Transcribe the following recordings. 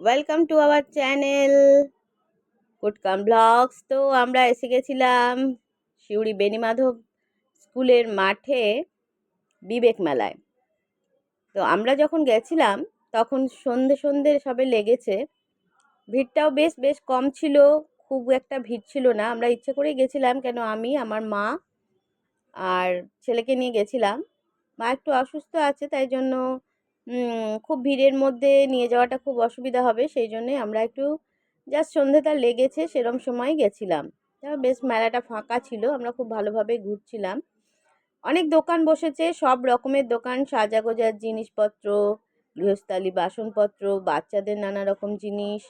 Welcome to our channel কুটকাম blogs. তো আমরা এসে গেছিলাম সিউড়ি বেণীমাধব স্কুলের মাঠে বিবেক মেলায়। তো আমরা যখন গেছিলাম তখন সন্ধে সন্ধে সবে লেগেছে, ভিড়টাও বেশ বেশ কম ছিল, খুব একটা ভিড় ছিল না। আমরা ইচ্ছে করেই গেছিলাম, কেন আমি আমার মা আর ছেলেকে নিয়ে গেছিলাম। মা একটু অসুস্থ আছে, তাই জন্য খুব ভিড়ের মধ্যে নিয়ে যাওয়াটা খুব অসুবিধা হবে, সেই জন্যে আমরা একটু জাস্ট সন্ধেটা লেগেছে সেরম সময় গেছিলাম। বেশ মেলাটা ফাঁকা ছিল, আমরা খুব ভালোভাবে ঘুরছিলাম। অনেক দোকান বসেছে, সব রকমের দোকান, সাজাগোজার জিনিসপত্র, গৃহস্থালী বাসনপত্র, বাচ্চাদের নানা রকম জিনিস।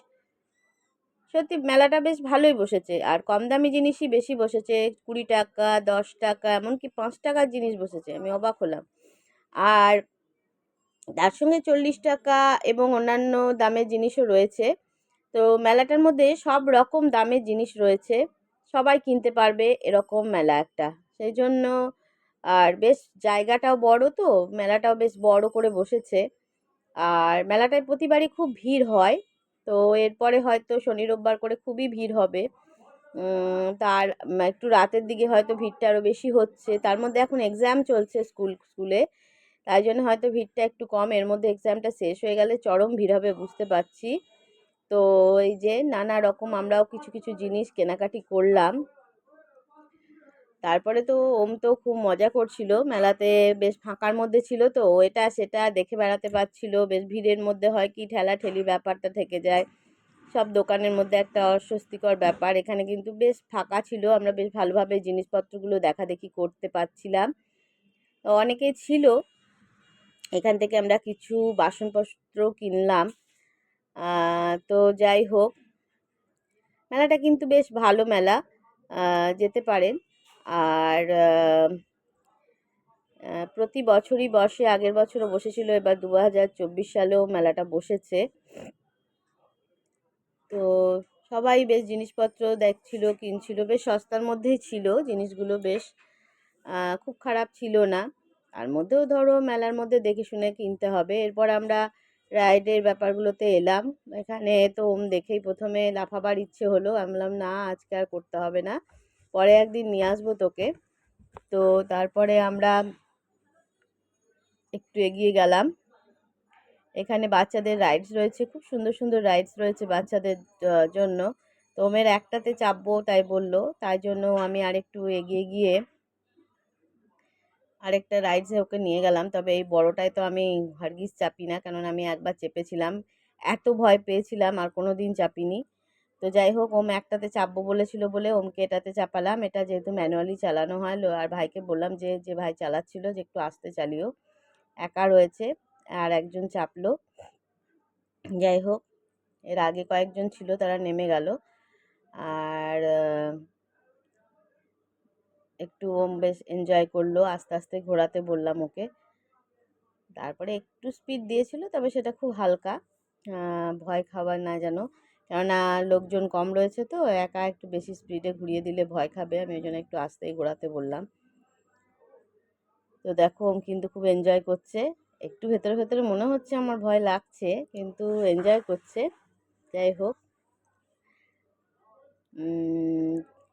সত্যি মেলাটা বেশ ভালোই বসেছে, আর কম দামি জিনিসই বেশি বসেছে। 20 টাকা, 10 টাকা, এমনকি 5 টাকার জিনিস বসেছে, আমি অবাক হলাম। আর তার সঙ্গে 40 টাকা এবং অন্যান্য দামের জিনিসও রয়েছে। তো মেলাটার মধ্যে সব রকম দামের জিনিস রয়েছে, সবাই কিনতে পারবে এরকম মেলা একটা, সেই জন্য। আর বেশ জায়গাটাও বড়, তো মেলাটাও বেশ বড় করে বসেছে। আর মেলাটায় প্রতিবারই খুব ভিড় হয়, তো এরপরে হয়তো শনি রোববার করে খুবই ভিড় হবে। তার একটু রাতের দিকে হয়তো ভিড়টা আরও বেশি হচ্ছে, তার মধ্যে এখন এক্সাম চলছে স্কুলে, তাই জন্য হয়তো ভিড়টা একটু কম। এর মধ্যে এক্সামটা শেষ হয়ে গেলে চরম ভিড় হবে বুঝতে পারছি। তো এই যে নানা রকম আমরাও কিছু কিছু জিনিস কেনাকাটি করলাম। তারপরে তো ওম তো খুব মজা করছিল মেলাতে, বেশ ফাঁকার মধ্যে ছিল, তো এটা সেটা দেখে বেড়াতে পারছিল। বেশ ভিড়ের মধ্যে হয় কি ঠেলাঠেলি ব্যাপারটা থেকে যায়, সব দোকানের মধ্যে একটা অস্বস্তিকর ব্যাপার। এখানে কিন্তু বেশ ফাঁকা ছিল, আমরা বেশ ভালোভাবে জিনিসপত্রগুলো দেখাদেখি করতে পারছিলাম। তো অনেকেই ছিল, এখান থেকে আমরা কিছু বাসনপত্র কিনলাম। তো যাই হোক, মেলাটা কিন্তু বেশ ভালো মেলা, যেতে পারেন। আর প্রতি বছরই বসে, আগের বছরও বসেছিল, এবার 2024 সালেও মেলাটা বসেছে। তো সবাই বেশ জিনিসপত্র দেখছিল, কিনছিল, বেশ সস্তার মধ্যেই ছিল জিনিসগুলো, বেশ খুব খারাপ ছিল না। তার মধ্যেও ধরো মেলার মধ্যে দেখে শুনে কিনতে হবে। এরপর আমরা রাইডের ব্যাপারগুলোতে এলাম। এখানে তো দেখেই প্রথমে লাফাবার ইচ্ছে হলো, আমি বললাম না আজকে আর করতে হবে না, পরে একদিন নিয়ে আসবো তোকে। তো তারপরে আমরা একটু এগিয়ে গেলাম, এখানে বাচ্চাদের রাইডস রয়েছে, খুব সুন্দর সুন্দর রাইডস রয়েছে বাচ্চাদের জন্য। তো ওমের একটাতে চাপবো তাই বললো, তাই জন্য আমি আরেকটু এগিয়ে গিয়ে আরেকটা রাইডসে ওকে নিয়ে গেলাম। তবে এই বড়টায় তো আমি হারগিজ চাপি না, কারণ আমি একবার চেপেছিলাম, এত ভয় পেয়েছিলাম, আর কোনো দিন চাপিনি। তো যাই হোক, ওম একটাতে চাপবো বলেছিল বলে ওমকে এটাতে চাপালাম। এটা যেহেতু ম্যানুয়ালি চালানো হয়, আর ভাইকে বললাম যে যে ভাই চালাচ্ছিল যে একটু আস্তে চালিও, একা রয়েছে, আর একজন চাপলো। যাই হোক, এর আগে কয়েকজন ছিল, তারা নেমে গেল। আর একটু ওম বেশ এনজয় করলো, আস্তে আস্তে ঘোরাতে বললাম ওকে। তারপরে একটু স্পিড দিয়েছিল, তবে সেটা খুব হালকা, ভয় খাবার না যেন, কেননা লোকজন কম রয়েছে, তো একা একটু বেশি স্পিডে ঘুরিয়ে দিলে ভয় খাবে, আমি ওই জন্য একটু আস্তেই ঘোরাতে বললাম। তো দেখো ওম কিন্তু খুব এনজয় করছে, একটু ভেতরে ভেতরে মনে হচ্ছে আমার ভয় লাগছে, কিন্তু এনজয় করছে। যাই হোক,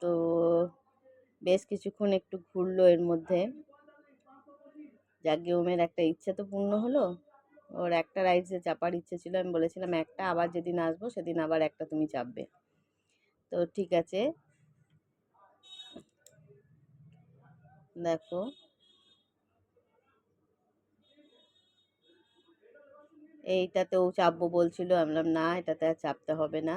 তো বেশ কিছুক্ষণ একটু ঘুরলো এর মধ্যে, যাকে ওমের একটা ইচ্ছে তো পূর্ণ হলো। ওর একটা রাইডসে চাপার ইচ্ছে ছিল, আমি বলেছিলাম একটা, আবার যেদিন আসবো সেদিন আবার একটা তুমি চাপবে। তো ঠিক আছে, দেখো এইটাতেও চাপবো বলছিল, আমি বললাম না এটাতে আর চাপতে হবে না।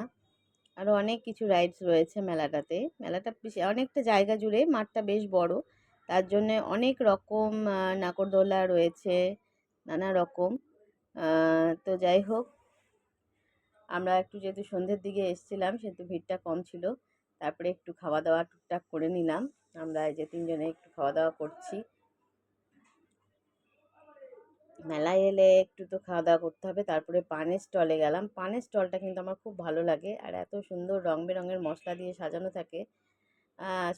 আরও অনেক কিছু রাইডস রয়েছে মেলাটাতে, মেলাটা অনেকটা জায়গা জুড়ে, মাঠটা বেশ বড়, তার জন্যে অনেক রকম নাগরদোলা রয়েছে, নানা রকম। তো যাই হোক, আমরা একটু যেহেতু সন্ধ্যের দিকে এসেছিলাম সেহেতু ভিড়টা কম ছিল। তারপরে একটু খাওয়া দাওয়া টুকটাক করে নিলাম, আমরা এই যে তিনজনে একটু খাওয়া দাওয়া করছি। মেলায় এলে একটু তো খাওয়া দাওয়া করতে হবে। তারপরে পানের স্টলে গেলাম, পানের স্টলটা কিন্তু আমার খুব ভালো লাগে, আর এত সুন্দর রং বেরঙের মশলা দিয়ে সাজানো থাকে,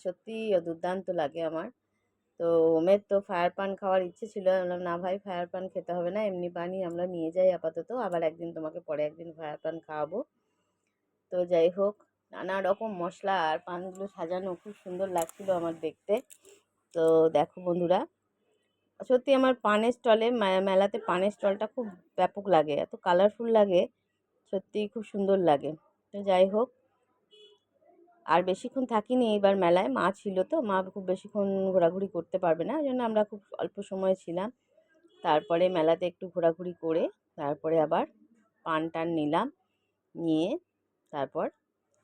সত্যি দুর্দান্ত লাগে আমার। তো তো ওমের তো ফায়ার পান খাওয়ার ইচ্ছে ছিল। বললাম না ভাই, ফায়ার পান খেতে হবে না, এমনি পানি আমরা নিয়ে যাই আপাতত, আবার একদিন তোমাকে পরে একদিন ফায়ার পান খাওয়াবো। তো যাই হোক, নানা রকম মশলা আর পানগুলো সাজানো খুব সুন্দর লাগছিল আমার দেখতে। তো দেখো বন্ধুরা, সত্যি আমার পানের স্টলে, মেলাতে পানের স্টলটা খুব ব্যাপক লাগে, এত কালারফুল লাগে, সত্যিই খুব সুন্দর লাগে। তো যাই হোক, আর বেশিক্ষণ থাকিনি এবার মেলায়, মা ছিল তো, মা খুব বেশিক্ষণ ঘোরাঘুরি করতে পারবে না, ওই জন্য আমরা খুব অল্প সময় ছিলাম। তারপরে মেলাতে একটু ঘোরাঘুরি করে তারপরে আবার পান টান নিলাম, নিয়ে তারপর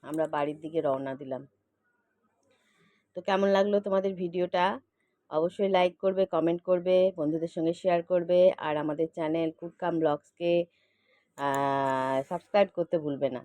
আমরা বাড়ির দিকে রওনা দিলাম। তো কেমন লাগলো তোমাদের ভিডিওটা? অবশ্যই লাইক করবে, কমেন্ট করবে, বন্ধুদের সঙ্গে শেয়ার করবে, আর আমাদের চ্যানেল কুড কাম ব্লগসকে সাবস্ক্রাইব করতে ভুলবে না।